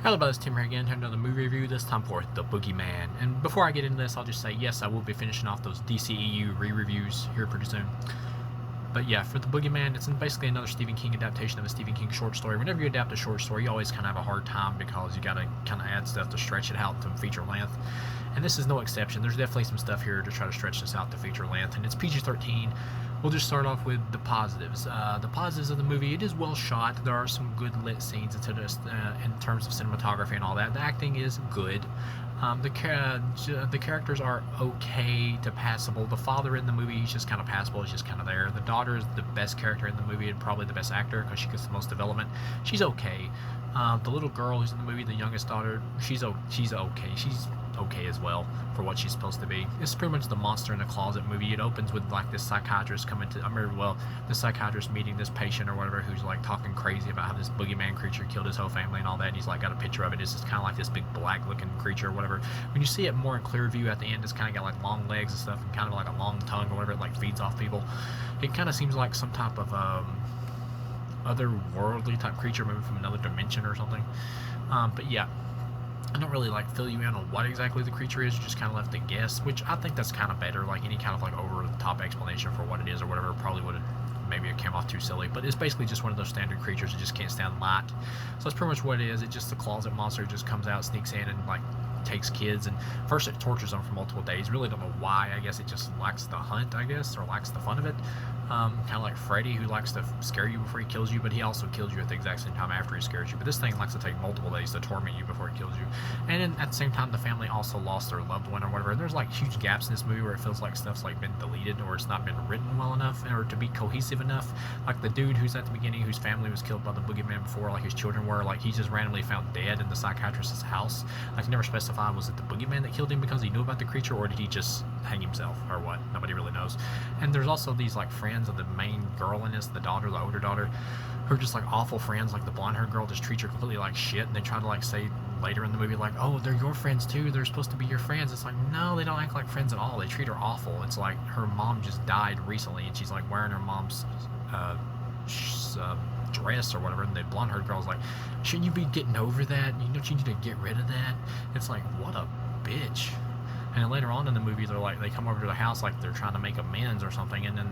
Hello, buddies, Tim here again to another movie review, this time for The Boogeyman. And before I get into this, I'll just say, yes, I will be finishing off those DCEU re-reviews here pretty soon. But yeah, for The Boogeyman, it's basically another Stephen King adaptation of a Stephen King short story. Whenever you adapt a short story, you always kind of have a hard time because you gotta kind of add stuff to stretch it out to feature length. And this is no exception. There's definitely some stuff here to try to stretch this out to feature length, and it's PG-13. We'll just start off with the positives. The positives of the movie: it is well shot. There are some good lit scenes in terms of cinematography and all that. The acting is good. The characters are okay to passable. The father in the movie, he's just kind of passable. He's just kind of there. The daughter is the best character in the movie and probably the best actor because she gets the most development. She's okay. The little girl who's in the movie, the youngest daughter, she's okay. She's okay as well for what she's supposed to be. It's pretty much the monster in the closet movie. It opens with like this psychiatrist coming to, I remember well, the psychiatrist meeting this patient or whatever who's like talking crazy about how this boogeyman creature killed his whole family and all that, and he's like got a picture of it. It's just kind of like this big black looking creature or whatever. When you see it more in clear view at the end, it's kind of got like long legs and stuff and kind of like a long tongue or whatever. It like feeds off people. It kind of seems like some type of otherworldly type creature, maybe from another dimension or something. But yeah, I don't really like fill you in on what exactly the creature is. You just kind of left to guess, which I think that's kind of better. Like any kind of like over the top explanation for what it is or whatever probably would have maybe it came off too silly. But it's basically just one of those standard creatures that just can't stand light. So that's pretty much what it is. It's just the closet monster just comes out, sneaks in, and like takes kids, and first it tortures them for multiple days. Really don't know why. I guess it just likes the hunt, I guess, or likes the fun of it. Kind of like Freddy, who likes to scare you before he kills you, but he also kills you at the exact same time after he scares you. But this thing likes to take multiple days to torment you before it kills you. And then at the same time, the family also lost their loved one or whatever. And there's like huge gaps in this movie where it feels like stuff's like been deleted or it's not been written well enough or to be cohesive enough. Like the dude who's at the beginning, whose family was killed by the boogeyman before, like his children were, like he just randomly found dead in the psychiatrist's house. Like never specified, was it the boogeyman that killed him because he knew about the creature, or did he just hang himself, or what? Nobody really knows. And there's also these like friends of the main girl in this, the daughter, the older daughter, who are just like awful friends. Like the blonde-haired girl just treats her completely like shit, and they try to like say later in the movie like, oh, they're your friends too, they're supposed to be your friends. It's like, no, they don't act like friends at all. They treat her awful. It's like her mom just died recently and she's like wearing her mom's dress or whatever, and the blonde-haired girl's like, shouldn't you be getting over that? You know, you need to get rid of that. It's like, what a bitch. And then later on in the movie, they're like, they come over to the house like they're trying to make amends or something. And then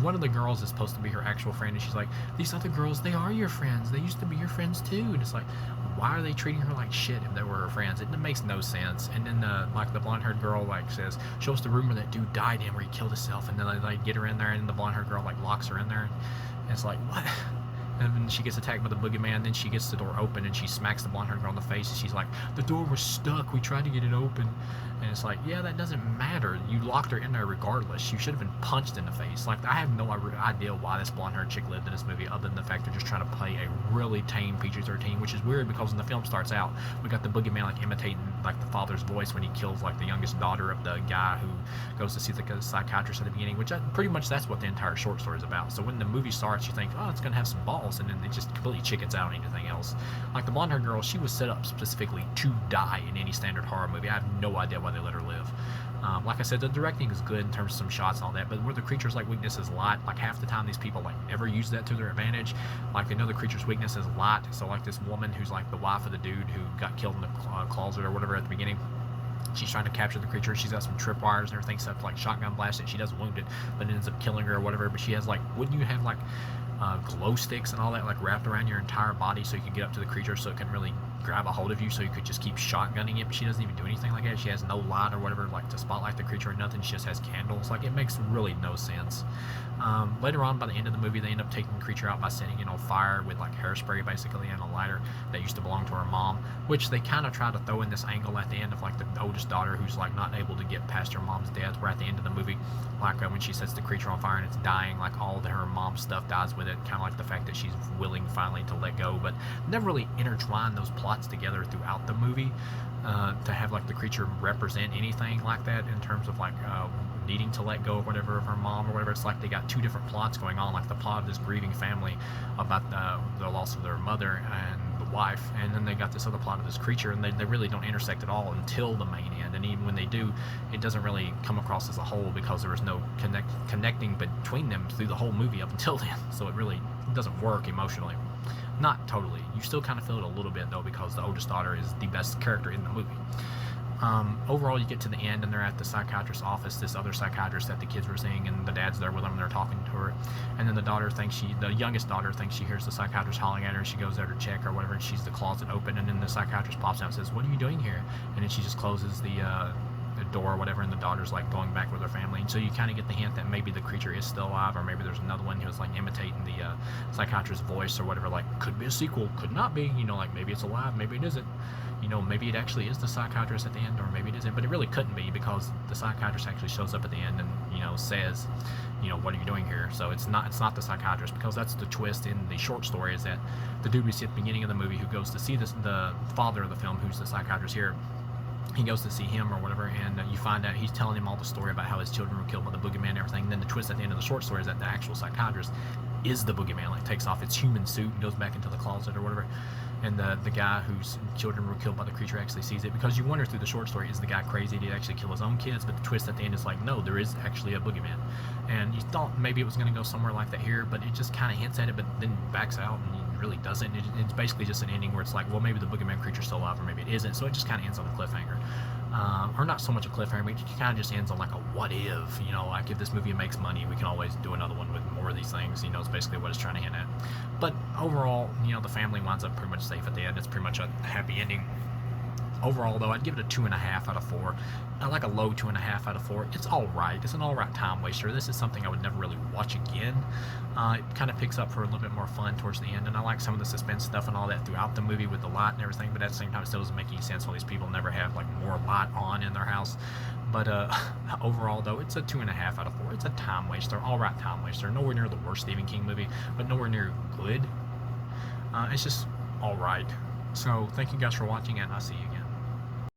one of the girls is supposed to be her actual friend, and she's like, these other girls, they are your friends. They used to be your friends too. And it's like, why are they treating her like shit if they were her friends? It makes no sense. And then like the blonde-haired girl like says, show us the room where that dude died in, where he killed himself. And then they get her in there, and the blonde-haired girl like locks her in there. And it's like, what? And then she gets attacked by the boogeyman. Then she gets the door open and she smacks the blonde-haired girl in the face. And she's like, the door was stuck. We tried to get it open. And it's like, yeah, that doesn't matter. You locked her in there regardless. You should have been punched in the face. Like, I have no idea why this blonde-haired chick lived in this movie other than the fact they're just trying to play a really tame PG-13, which is weird because when the film starts out, we got the boogeyman like imitating like the father's voice when he kills like the youngest daughter of the guy who goes to see the psychiatrist at the beginning, which pretty much that's what the entire short story is about. So when the movie starts, you think, oh, it's going to have some balls, and then it just completely chickens out on anything else. Like the blonde-haired girl, she was set up specifically to die in any standard horror movie. I have no idea why they let her live. Like I said, the directing is good in terms of some shots and all that, but where the creature's like weakness is light, like half the time these people like never use that to their advantage. Like they know the creature's weakness is light, so like this woman who's like the wife of the dude who got killed in the closet or whatever at the beginning, she's trying to capture the creature. She's got some tripwires and everything set up to like shotgun blast it. She does wound it, but it ends up killing her or whatever. But she has like, wouldn't you have like glow sticks and all that like wrapped around your entire body so you can get up to the creature so it can really grab a hold of you, so you could just keep shotgunning it? But she doesn't even do anything like that. She has no light or whatever like to spotlight the creature or nothing. She just has candles. Like, it makes really no sense. Later on, by the end of the movie, they end up taking the creature out by setting it on fire with like hairspray basically and a lighter that used to belong to her mom, which they kind of try to throw in this angle at the end of like the oldest daughter who's like not able to get past her mom's death, where at the end of the movie, like when she sets the creature on fire and it's dying, like all of her mom's stuff dies with it, kind of like the fact that she's willing finally to let go, but never really intertwine those plots together throughout the movie to have like the creature represent anything like that in terms of like needing to let go of whatever of her mom or whatever. It's like they got two different plots going on, like the plot of this grieving family about the loss of their mother and the wife, and then they got this other plot of this creature, and they really don't intersect at all until the main end. And even when they do, it doesn't really come across as a whole because there was no connecting between them through the whole movie up until then, so it really doesn't work emotionally. Not totally. You still kind of feel it a little bit though, because the oldest daughter is the best character in the movie. Overall, you get to the end and they're at the psychiatrist's office, this other psychiatrist that the kids were seeing, and the dad's there with them and they're talking to her. And then the youngest daughter thinks she hears the psychiatrist hollering at her, and she goes there to check or whatever, and she's the closet open, and then the psychiatrist pops out and says, "What are you doing here?" And then she just closes the door or whatever, and the daughter's like going back with her family. And so you kind of get the hint that maybe the creature is still alive, or maybe there's another one who's like imitating the psychiatrist's voice or whatever. Like, could be a sequel, could not be, like maybe it's alive, maybe it isn't. Maybe it actually is the psychiatrist at the end, or maybe it isn't, but it really couldn't be, because the psychiatrist actually shows up at the end and says, what are you doing here? So it's not the psychiatrist, because that's the twist in the short story, is that the dude we see at the beginning of the movie who goes to see the father of the film, who's the psychiatrist here, he goes to see him or whatever, and you find out he's telling him all the story about how his children were killed by the boogeyman and everything. And then the twist at the end of the short story is that the actual psychiatrist is the boogeyman, like takes off its human suit and goes back into the closet or whatever. And the guy whose children were killed by the creature actually sees it, because you wonder through the short story, is the guy crazy? Did he actually kill his own kids? But the twist at the end is like, no, there is actually a boogeyman. And you thought maybe it was going to go somewhere like that here, but it just kind of hints at it, but then backs out and it really doesn't. It's basically just an ending where it's like, well, maybe the boogeyman creature's still alive, or maybe it isn't. So it just kind of ends on a cliffhanger. Or not so much a cliffhanger, but it kind of just ends on like a what if, like if this movie makes money, we can always do another one with more of these things, it's basically what it's trying to hint at. But overall, the family winds up pretty much safe at the end. It's pretty much a happy ending. Overall, though, I'd give it a 2.5 out of 4. I like a low 2.5 out of 4. It's all right. It's an all right time waster. This is something I would never really watch again. It kind of picks up for a little bit more fun towards the end, and I like some of the suspense stuff and all that throughout the movie with the light and everything. But at the same time, it still doesn't make any sense. All these people never have like more light on in their house. But overall, though, it's a 2.5 out of 4. It's a time waster, all right time waster. Nowhere near the worst Stephen King movie, but nowhere near good. It's just all right. So thank you guys for watching, and I'll see you again.